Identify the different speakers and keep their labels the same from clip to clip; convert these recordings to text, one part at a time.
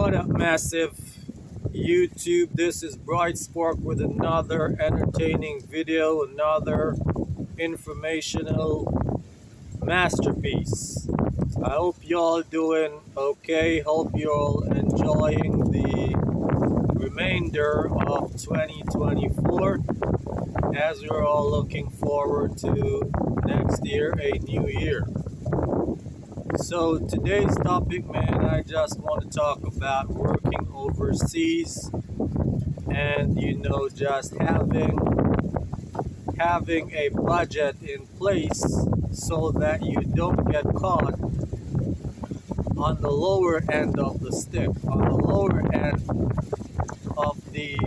Speaker 1: What up, massive YouTube? This is Bright Spark with another entertaining video, another informational masterpiece. I hope y'all doing okay. Hope y'all enjoying the remainder of 2024 as we're all looking forward to next year, a new year. So today's topic, man, I just want to talk about working overseas and just having a budget in place so that you don't get caught on the lower end of the stick, on the lower end of the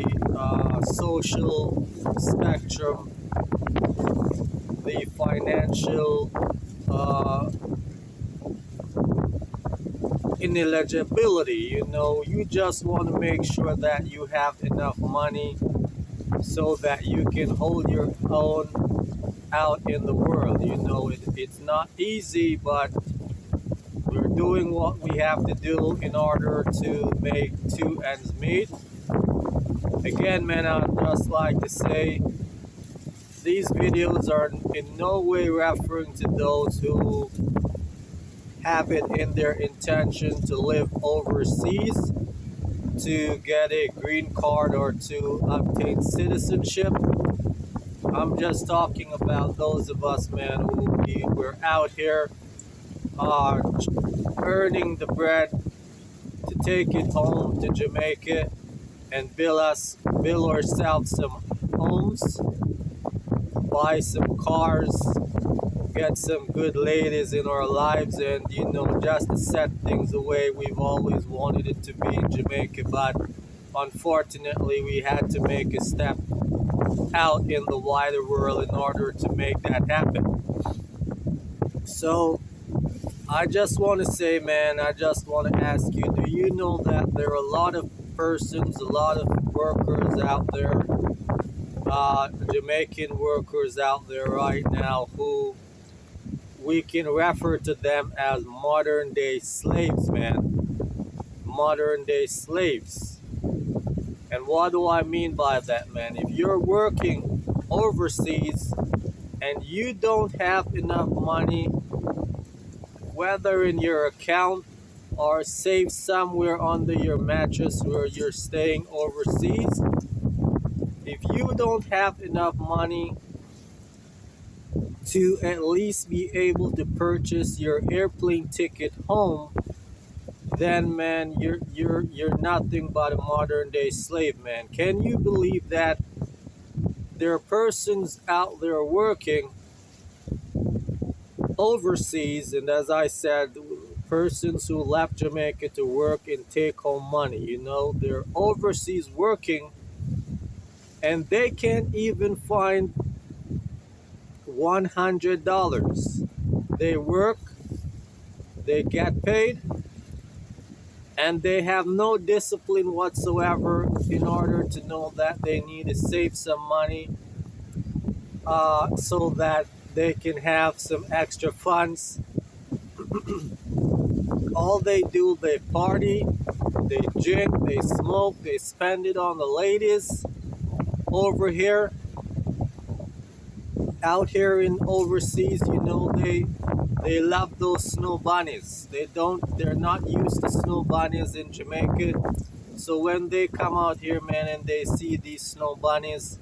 Speaker 1: social spectrum, the financial ineligibility. You just want to make sure that you have enough money so that you can hold your own out in the world. It's not easy, but we're doing what we have to do in order to make two ends meet. Again, man, I'd just like to say these videos are in no way referring to those who have it in their intention to live overseas, to get a green card, or to obtain citizenship. I'm just talking about those of us, man, we're out here uh, earning the bread to take it home to Jamaica and build ourselves some homes, buy some cars, get some good ladies in our lives, and just to set things the way we've always wanted it to be in Jamaica. But unfortunately, we had to make a step out in the wider world in order to make that happen. So I just want to say, man, I just want to ask you, do you know that there are a lot of persons, a lot of workers out there, Jamaican workers out there right now, who we can refer to them as modern day slaves, man. Modern day slaves. And what do I mean by that, man? If you're working overseas and you don't have enough money, whether in your account or saved somewhere under your mattress where you're staying overseas, if you don't have enough money to at least be able to purchase your airplane ticket home, then, man, you're nothing but a modern day slave, man. Can you believe that there are persons out there working overseas, and as I said, persons who left Jamaica to work and take home money? They're overseas working and they can't even find $100. They work, they get paid, and they have no discipline whatsoever in order to know that they need to save some money so that they can have some extra funds. All they do, they party, they drink, they smoke, they spend it on the ladies over here. Out here in overseas, they love those snow bunnies. They're not used to snow bunnies in Jamaica. So when they come out here, man, and they see these snow bunnies,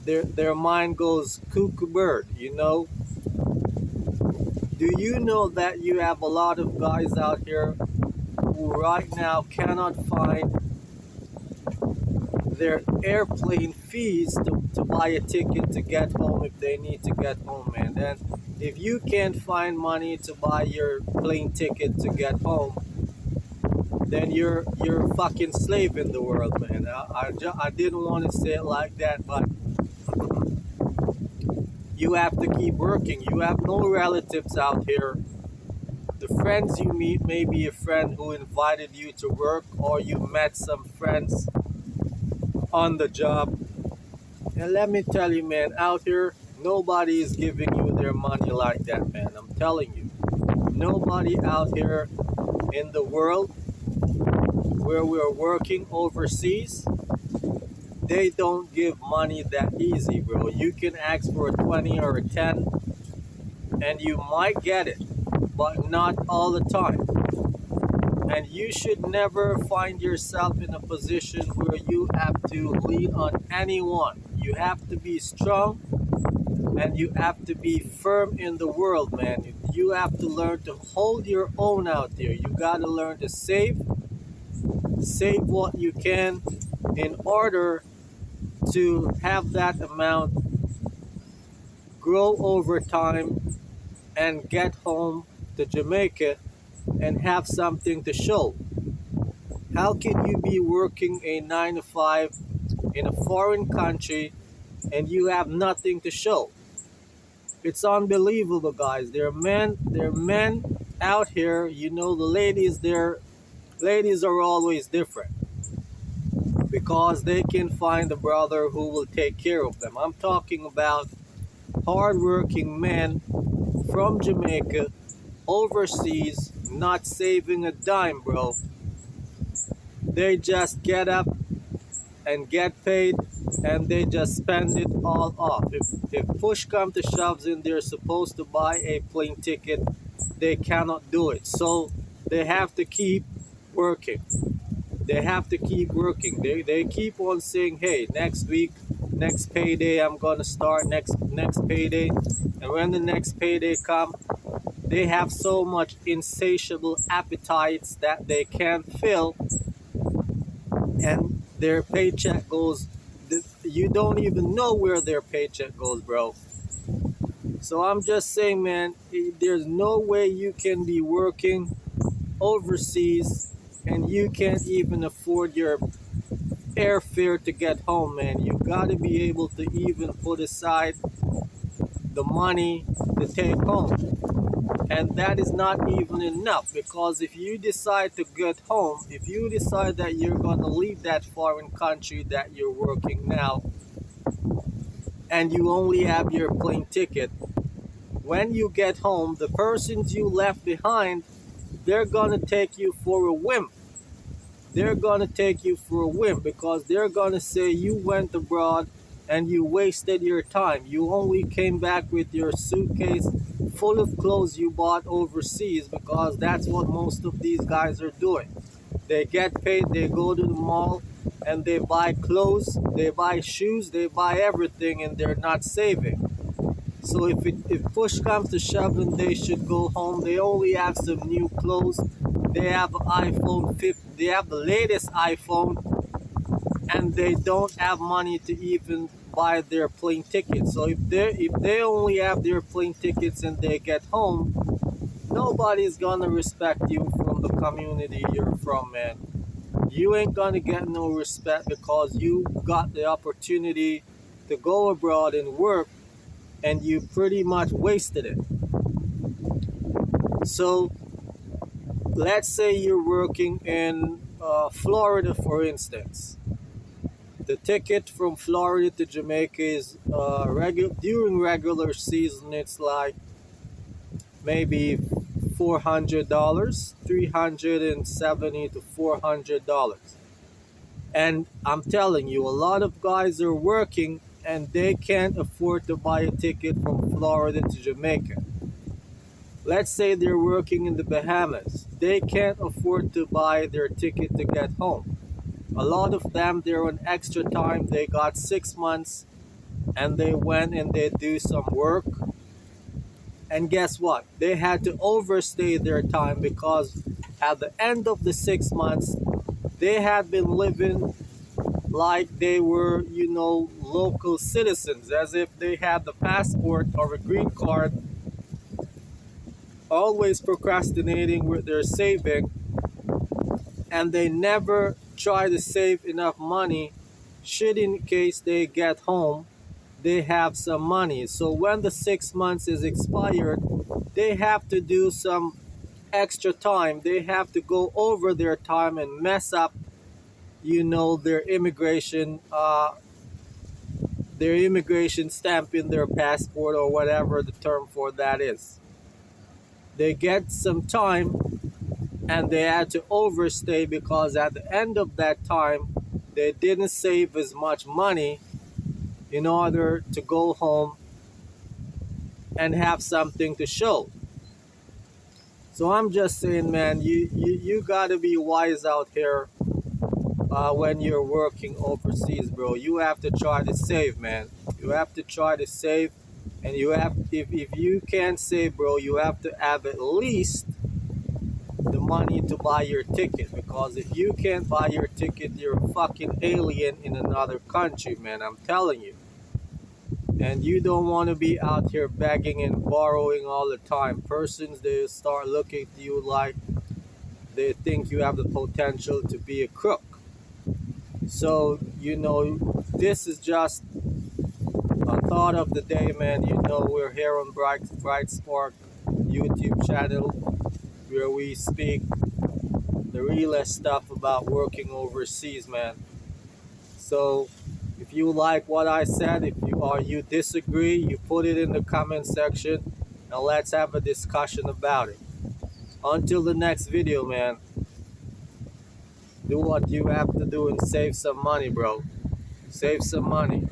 Speaker 1: their mind goes cuckoo bird. Do you know that you have a lot of guys out here who right now cannot find their airplane fees to buy a ticket to get home if they need to get home, man? Then if you can't find money to buy your plane ticket to get home, then you're a fucking slave in the world, man. I didn't want to say it like that, but you have to keep working. You have no relatives out here. The friends you meet may be a friend who invited you to work, or you met some friends on the job. And let me tell you, man, out here, nobody is giving you their money like that, man. I'm telling you. Nobody out here in the world where we're working overseas, they don't give money that easy, bro. You can ask for a 20 or a 10 and you might get it, but not all the time. And you should never find yourself in a position where you have to lean on anyone. You have to be strong and you have to be firm in the world, man. You have to learn to hold your own out there. You got to learn to save what you can in order to have that amount grow over time and get home to Jamaica and have something to show. How can you be working a 9 to 5 in a foreign country and you have nothing to show? It's unbelievable, guys. There are men out here, the ladies are always different because they can find a brother who will take care of them. I'm talking about hardworking men from Jamaica overseas not saving a dime, bro. They just get up and get paid and they just spend it all off. If push comes to shoves and they're supposed to buy a plane ticket, they cannot do it. So they have to keep working. They have to keep working. They keep on saying, hey, next week, next payday, I'm gonna start next payday. And when the next payday comes, they have so much insatiable appetites that they can't fill, and their paycheck goes. You don't even know where their paycheck goes, bro. So I'm just saying, man, there's no way you can be working overseas and you can't even afford your airfare to get home, man. You got to be able to even put aside the money to take home. And that is not even enough, because if you decide to get home, if you decide that you're going to leave that foreign country that you're working now and you only have your plane ticket, when you get home, the persons you left behind, they're going to take you for a whim. They're going to take you for a whim because they're going to say you went abroad and you wasted your time. You only came back with your suitcase full of clothes you bought overseas, because that's what most of these guys are doing. They get paid, they go to the mall and they buy clothes, they buy shoes, they buy everything, and they're not saving. So if push comes to shove and they should go home, they only have some new clothes. They have an iPhone 50, they have the latest iPhone, and they don't have money to even buy their plane tickets. So if they only have their plane tickets and they get home, nobody's gonna respect you from the community you're from, man. You ain't gonna get no respect because you got the opportunity to go abroad and work and you pretty much wasted it. So let's say you're working in Florida, for instance. The ticket from Florida to Jamaica is during regular season. It's like maybe $400, $370 to $400. And I'm telling you, a lot of guys are working and they can't afford to buy a ticket from Florida to Jamaica. Let's say they're working in the Bahamas. They can't afford to buy their ticket to get home. A lot of them, they're on extra time. They got 6 months and they went and they do some work. And guess what? They had to overstay their time because at the end of the 6 months, they had been living like they were, local citizens, as if they had the passport or a green card, always procrastinating with their saving, and they never try to save enough money should in case they get home they have some money. So when the 6 months is expired, they have to do some extra time. They have to go over their time and mess up, their immigration stamp in their passport, or whatever the term for that is. They get some time and they had to overstay because at the end of that time they didn't save as much money in order to go home and have something to show. So I'm just saying, man, you gotta be wise out here when you're working overseas, bro. You have to try to save, man. You have to try to save, and you have if you can't save, bro, you have to have at least the money to buy your ticket. Because if you can't buy your ticket, you're a fucking alien in another country, man. I'm telling you. And you don't want to be out here begging and borrowing all the time. Persons, they start looking at you like they think you have the potential to be a crook. So, this is just a thought of the day, man. We're here on Bright Spark YouTube channel where we speak the realest stuff about working overseas, man. So, if you like what I said, if you disagree, you put it in the comment section and let's have a discussion about it. Until the next video, man, do what you have to do and save some money, bro. Save some money.